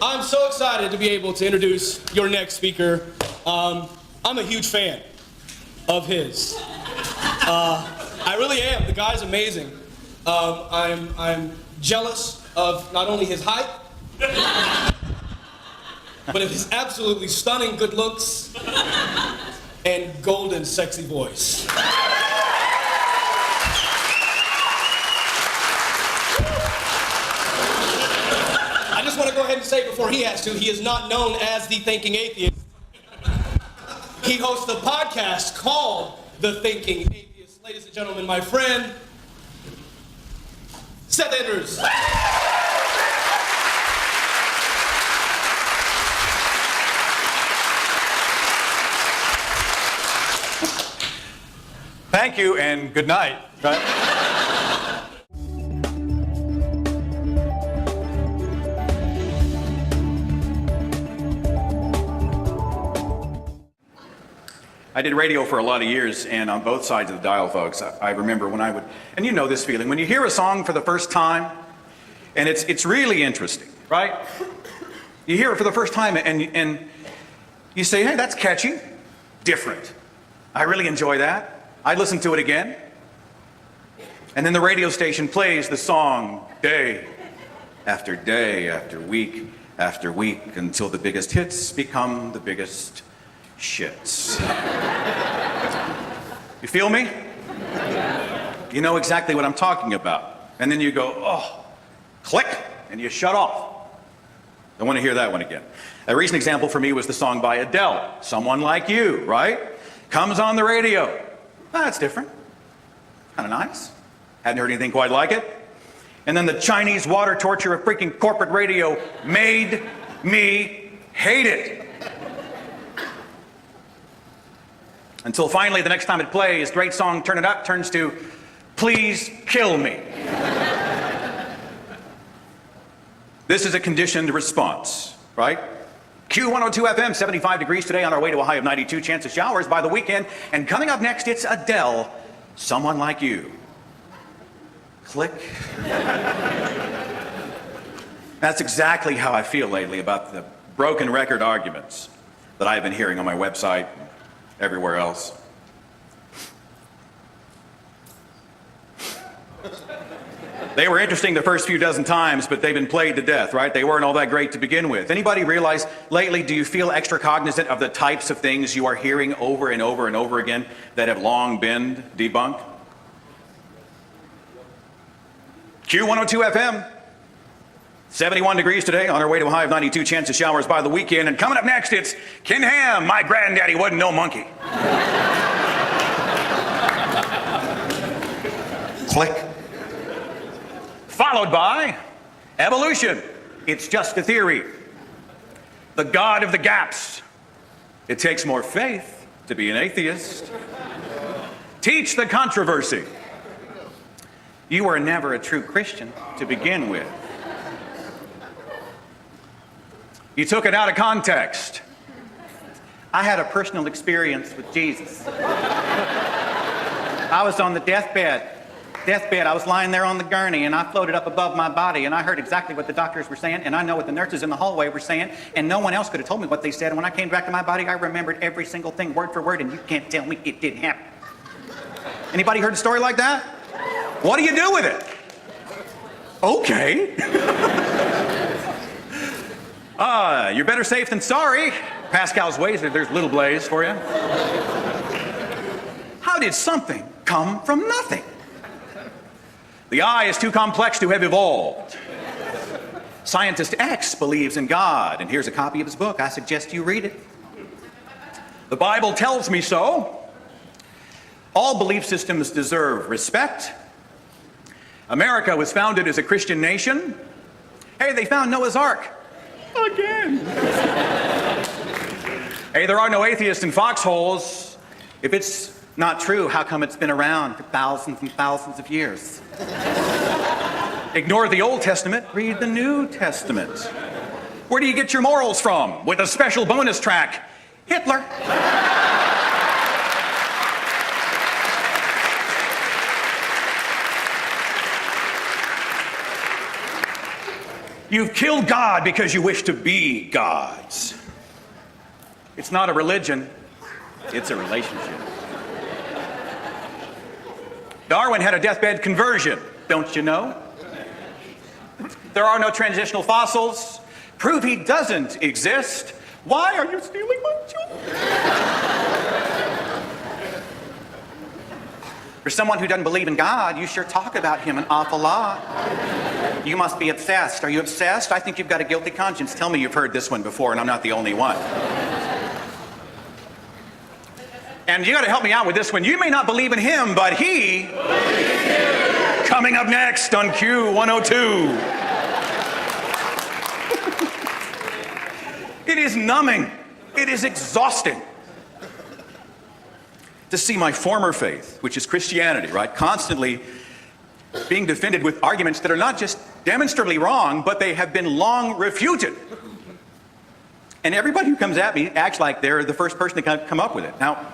I'm so excited to be able to introduce your next speaker. I'm a huge fan of his. I really am. The guy's amazing. I'm jealous of not only his height, but of his absolutely stunning good looks and golden sexy voice. I just want to go ahead and say before he has to, he is not known as the Thinking Atheist. He hosts a podcast called The Thinking Atheist. Ladies and gentlemen, my friend, Seth Andrews. Thank you and good night. Right? I did radio for a lot of years, and on both sides of the dial, folks, I remember when I would, and you know this feeling, when you hear a song for the first time, and it's really interesting, right? You hear it for the first time, and you say, hey, that's catchy, different. I really enjoy that. I'd listen to it again. And then the radio station plays the song day after day after week until the biggest hits become the biggest shits. You feel me? You know exactly what I'm talking about. And then you go, oh, click, and you shut off. Don't want to hear that one again. A recent example for me was the song by Adele, Someone Like You, right? Comes on the radio. Oh, that's different. Kind of nice. Hadn't heard anything quite like it. And then the Chinese water torture of freaking corporate radio made me hate it. Until finally, the next time it plays, great song, Turn It Up, turns to, Please Kill Me. This is a conditioned response, right? Q102 FM, 75 degrees today, on our way to a high of 92, chance of showers by the weekend. And coming up next, it's Adele, Someone Like You. Click. That's exactly how I feel lately about the broken record arguments that I've been hearing on my website, everywhere else. They were interesting the first few dozen times, but they've been played to death, right? They weren't all that great to begin with. Anybody realize lately, do you feel extra cognizant of the types of things you are hearing over and over and over again that have long been debunked? Q102 FM, 71 degrees today, on our way to a high of 92, chance of showers by the weekend. And coming up next, it's Ken Ham, My Granddaddy Wasn't No Monkey. Click. Followed by evolution. It's just a theory. The God of the gaps. It takes more faith to be an atheist. Teach the controversy. You were never a true Christian to begin with. You took it out of context. I had a personal experience with Jesus. I was on the deathbed. I was lying there on the gurney, and I floated up above my body, and I heard exactly what the doctors were saying, and I know what the nurses in the hallway were saying, and no one else could have told me what they said. And when I came back to my body, I remembered every single thing word for word, and you can't tell me it didn't happen. Anybody heard a story like that? What do you do with it? Okay. You're better safe than sorry. Pascal's ways, there's little Blaze for you. How did something come from nothing? The eye is too complex to have evolved. Scientist X believes in God, and here's a copy of his book. I suggest you read it. The Bible tells me so. All belief systems deserve respect. America was founded as a Christian nation. Hey, they found Noah's Ark. Again. Hey, there are no atheists in foxholes. If it's not true, how come it's been around for thousands and thousands of years? Ignore the Old Testament, read the New Testament. Where do you get your morals from? With a special bonus track, Hitler. You've killed God because you wish to be gods. It's not a religion, it's a relationship. Darwin had a deathbed conversion, don't you know? There are no transitional fossils. Prove he doesn't exist. Why are you stealing my children? For someone who doesn't believe in God, you sure talk about him an awful lot. You must be obsessed. Are you obsessed? I think you've got a guilty conscience. Tell me you've heard this one before, and I'm not the only one. And you got to help me out with this one. You may not believe in him, but he... Coming up next on Q102. It is numbing. It is exhausting to see my former faith, which is Christianity, right, constantly being defended with arguments that are not just demonstrably wrong, but they have been long refuted. And everybody who comes at me acts like they're the first person to come up with it. Now,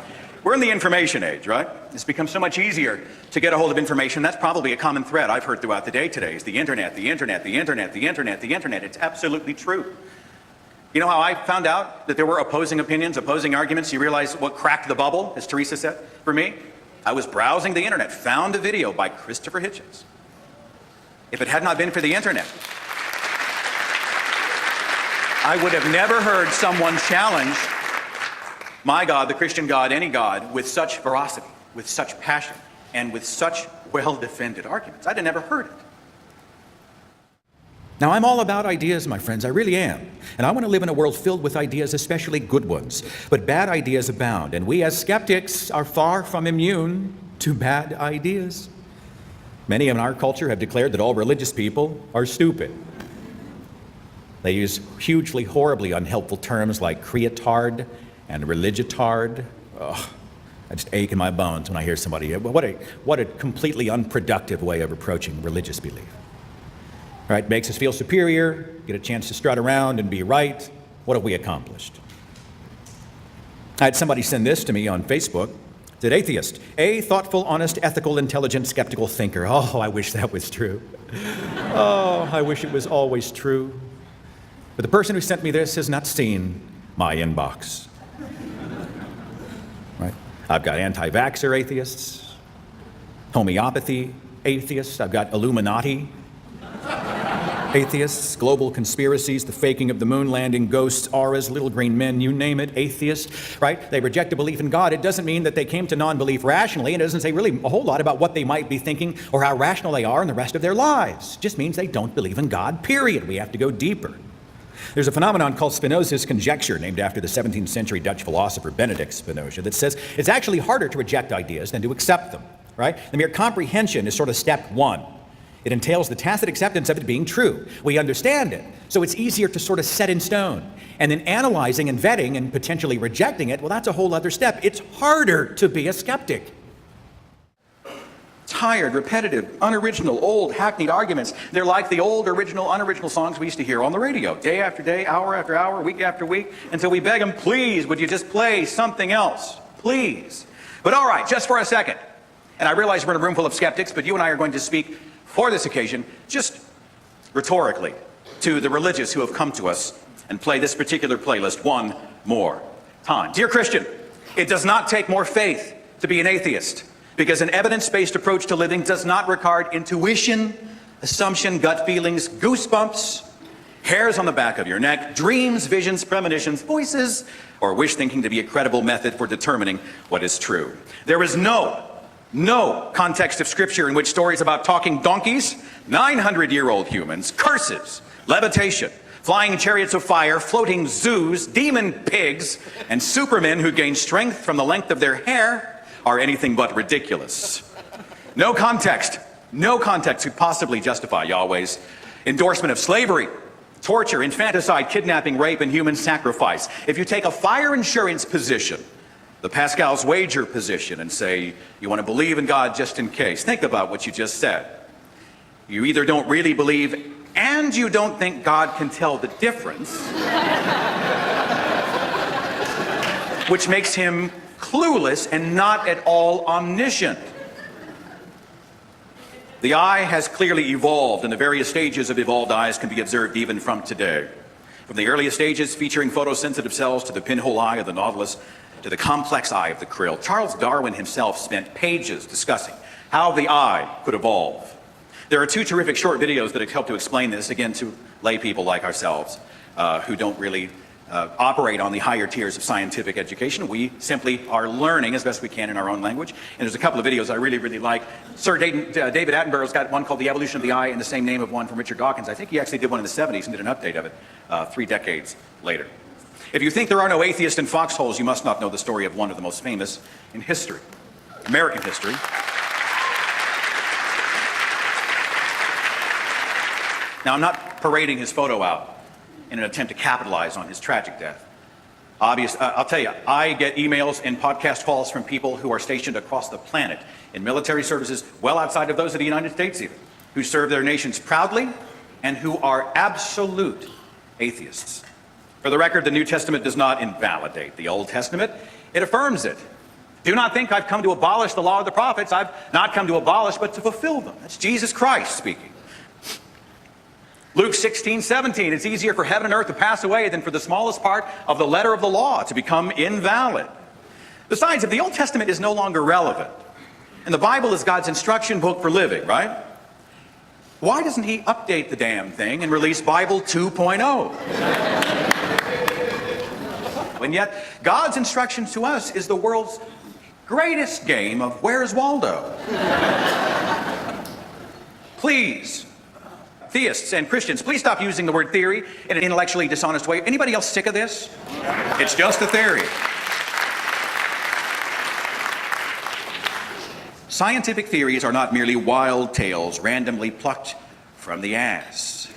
we're in the information age, right? It's become so much easier to get a hold of information. That's probably a common thread I've heard throughout the day today is the internet, the internet, the internet, the internet, the internet. It's absolutely true. You know how I found out that there were opposing opinions, opposing arguments? You realize what cracked the bubble, as Teresa said? For me, I was browsing the internet, found a video by Christopher Hitchens. If it had not been for the internet, I would have never heard someone challenge my God, the Christian God, any God, with such veracity, with such passion, and with such well-defended arguments. I'd have never heard it. Now, I'm all about ideas, my friends, I really am. And I want to live in a world filled with ideas, especially good ones. But bad ideas abound, and we as skeptics are far from immune to bad ideas. Many in our culture have declared that all religious people are stupid. They use hugely, horribly unhelpful terms like creatard and religitard. Oh, I just ache in my bones when I hear somebody. What a completely unproductive way of approaching religious belief. Right? Makes us feel superior, get a chance to strut around and be right. What have we accomplished? I had somebody send this to me on Facebook. It said, atheist, a thoughtful, honest, ethical, intelligent, skeptical thinker. Oh, I wish that was true. Oh, I wish it was always true. But the person who sent me this has not seen my inbox. Right? I've got anti-vaxxer atheists, homeopathy atheists, I've got Illuminati atheists, global conspiracies, the faking of the moon landing, ghosts, auras, little green men, you name it, atheists, right? They reject a belief in God. It doesn't mean that they came to non-belief rationally, and it doesn't say really a whole lot about what they might be thinking or how rational they are in the rest of their lives. It just means they don't believe in God, period. We have to go deeper. There's a phenomenon called Spinoza's conjecture, named after the 17th century Dutch philosopher Benedict Spinoza, that says it's actually harder to reject ideas than to accept them, right? The mere comprehension is sort of step one. It entails the tacit acceptance of it being true. We understand it, so it's easier to sort of set in stone. And then analyzing and vetting and potentially rejecting it, well, that's a whole other step. It's harder to be a skeptic. Tired, repetitive, unoriginal, old, hackneyed arguments. They're like the old, original, unoriginal songs we used to hear on the radio, day after day, hour after hour, week after week, until we beg them, please, would you just play something else? Please. But all right, just for a second. And I realize we're in a room full of skeptics, but you and I are going to speak for this occasion, just rhetorically, to the religious who have come to us and play this particular playlist one more time. Dear Christian, it does not take more faith to be an atheist, because an evidence-based approach to living does not regard intuition, assumption, gut feelings, goosebumps, hairs on the back of your neck, dreams, visions, premonitions, voices, or wish thinking to be a credible method for determining what is true. There is no context of Scripture in which stories about talking donkeys, 900-year-old humans, curses, levitation, flying chariots of fire, floating zoos, demon pigs, and supermen who gain strength from the length of their hair are anything but ridiculous. No context could possibly justify Yahweh's endorsement of slavery, torture, infanticide, kidnapping, rape, and human sacrifice. If you take a fire insurance position, the Pascal's wager position, and say you want to believe in God just in case, think about what you just said. You either don't really believe and you don't think God can tell the difference, which makes him clueless and not at all omniscient. The eye has clearly evolved, and the various stages of evolved eyes can be observed even from today. From the earliest stages featuring photosensitive cells to the pinhole eye of the nautilus to the complex eye of the krill, Charles Darwin himself spent pages discussing how the eye could evolve. There are two terrific short videos that help to explain this, again, to lay people like ourselves who don't really operate on the higher tiers of scientific education. We simply are learning as best we can in our own language. And there's a couple of videos I really, really like. Sir David Attenborough's got one called The Evolution of the Eye, and the same name of one from Richard Dawkins. I think he actually did one in the 70s and did an update of it 3 decades later. If you think there are no atheists in foxholes, you must not know the story of one of the most famous in history, American history. Now, I'm not parading his photo out in an attempt to capitalize on his tragic death. I'll tell you, I get emails and podcast calls from people who are stationed across the planet in military services well outside of those of the United States even, who serve their nations proudly and who are absolute atheists. For the record, the New Testament does not invalidate the Old Testament, it affirms it. Do not think I've come to abolish the law of the prophets. I've not come to abolish, but to fulfill them. That's Jesus Christ speaking. Luke 16:17, it's easier for heaven and earth to pass away than for the smallest part of the letter of the law to become invalid. Besides, if the Old Testament is no longer relevant, and the Bible is God's instruction book for living, right? Why doesn't he update the damn thing and release Bible 2.0? And yet, God's instructions to us is the world's greatest game of Where's Waldo? Please, theists and Christians, please stop using the word theory in an intellectually dishonest way. Anybody else sick of this? It's just a theory. Scientific theories are not merely wild tales randomly plucked from the ass.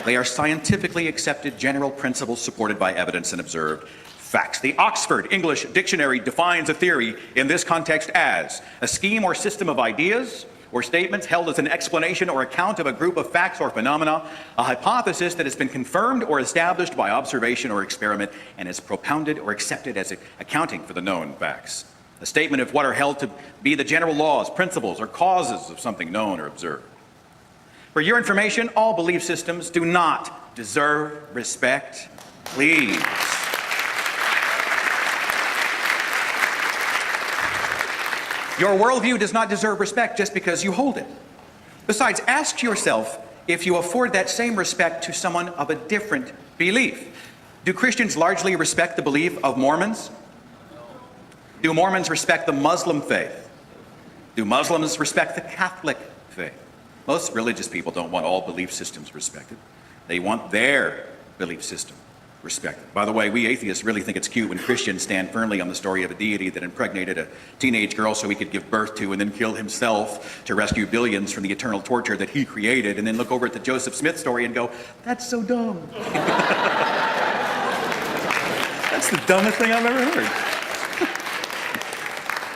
They are scientifically accepted general principles supported by evidence and observed facts. The Oxford English Dictionary defines a theory in this context as a scheme or system of ideas or statements held as an explanation or account of a group of facts or phenomena, a hypothesis that has been confirmed or established by observation or experiment and is propounded or accepted as accounting for the known facts. A statement of what are held to be the general laws, principles, or causes of something known or observed. For your information, all belief systems do not deserve respect. Please. Your worldview does not deserve respect just because you hold it. Besides, ask yourself if you afford that same respect to someone of a different belief. Do Christians largely respect the belief of Mormons? Do Mormons respect the Muslim faith? Do Muslims respect the Catholic faith? Most religious people don't want all belief systems respected. They want their belief system respected. By the way, we atheists really think it's cute when Christians stand firmly on the story of a deity that impregnated a teenage girl so he could give birth to and then kill himself to rescue billions from the eternal torture that he created, and then look over at the Joseph Smith story and go, that's so dumb. That's the dumbest thing I've ever heard.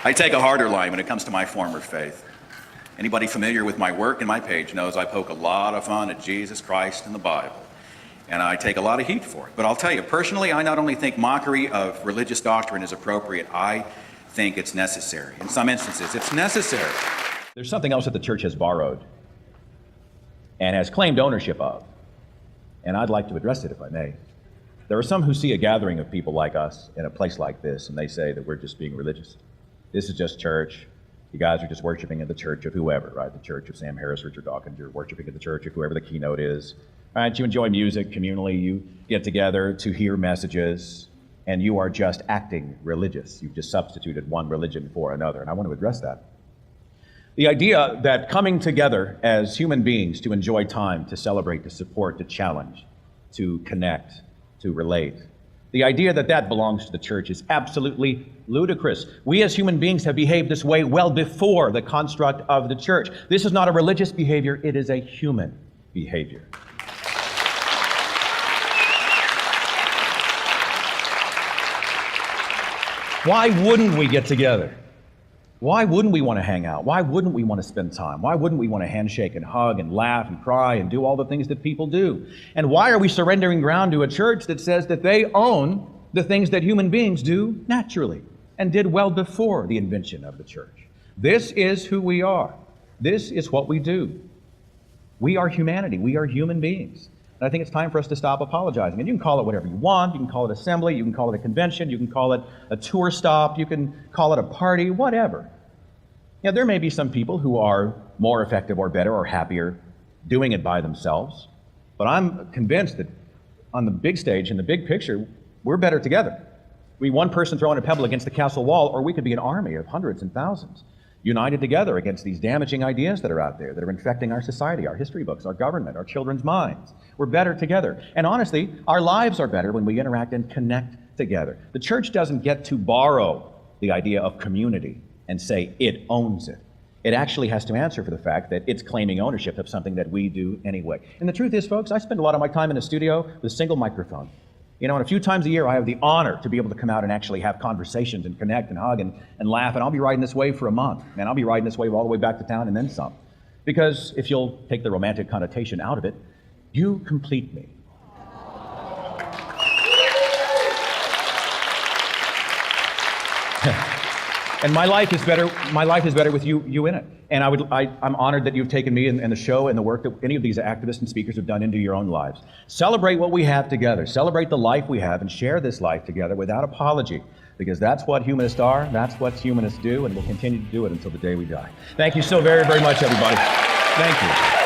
I take a harder line when it comes to my former faith. Anybody familiar with my work and my page knows I poke a lot of fun at Jesus Christ and the Bible. And I take a lot of heat for it. But I'll tell you, personally, I not only think mockery of religious doctrine is appropriate, I think it's necessary. In some instances, it's necessary. There's something else that the church has borrowed and has claimed ownership of, and I'd like to address it if I may. There are some who see a gathering of people like us in a place like this, and they say that we're just being religious. This is just church. You guys are just worshiping at the church of whoever, right? The church of Sam Harris, Richard Dawkins. You're worshiping at the church of whoever the keynote is. All right, you enjoy music communally. You get together to hear messages, and you are just acting religious. You've just substituted one religion for another, and I want to address that. The idea that coming together as human beings to enjoy time, to celebrate, to support, to challenge, to connect, to relate, the idea that that belongs to the church is absolutely ludicrous. We as human beings have behaved this way well before the construct of the church. This is not a religious behavior, it is a human behavior. Why wouldn't we get together? Why wouldn't we want to hang out? Why wouldn't we want to spend time? Why wouldn't we want to handshake and hug and laugh and cry and do all the things that people do? And why are we surrendering ground to a church that says that they own the things that human beings do naturally and did well before the invention of the church? This is who we are. This is what we do. We are humanity. We are human beings. And I think it's time for us to stop apologizing. And you can call it whatever you want. You can call it assembly. You can call it a convention. You can call it a tour stop. You can call it a party, whatever. Now, there may be some people who are more effective or better or happier doing it by themselves. But I'm convinced that on the big stage, in the big picture, we're better together. We one person throwing a pebble against the castle wall, or we could be an army of hundreds and thousands, united together against these damaging ideas that are out there, that are infecting our society, our history books, our government, our children's minds. We're better together. And honestly, our lives are better when we interact and connect together. The church doesn't get to borrow the idea of community and say it owns it. It actually has to answer for the fact that it's claiming ownership of something that we do anyway. And the truth is, folks, I spend a lot of my time in a studio with a single microphone. You know, and a few times a year I have the honor to be able to come out and actually have conversations and connect and hug and laugh, and I'll be riding this wave for a month. Man, I'll be riding this wave all the way back to town and then some. Because if you'll take the romantic connotation out of it, you complete me. And my life is better with you in it. And I'm honored that you've taken me and the show and the work that any of these activists and speakers have done into your own lives. Celebrate what we have together. Celebrate the life we have and share this life together without apology, because that's what humanists are, that's what humanists do, and we'll continue to do it until the day we die. Thank you so very, very much, everybody. Thank you.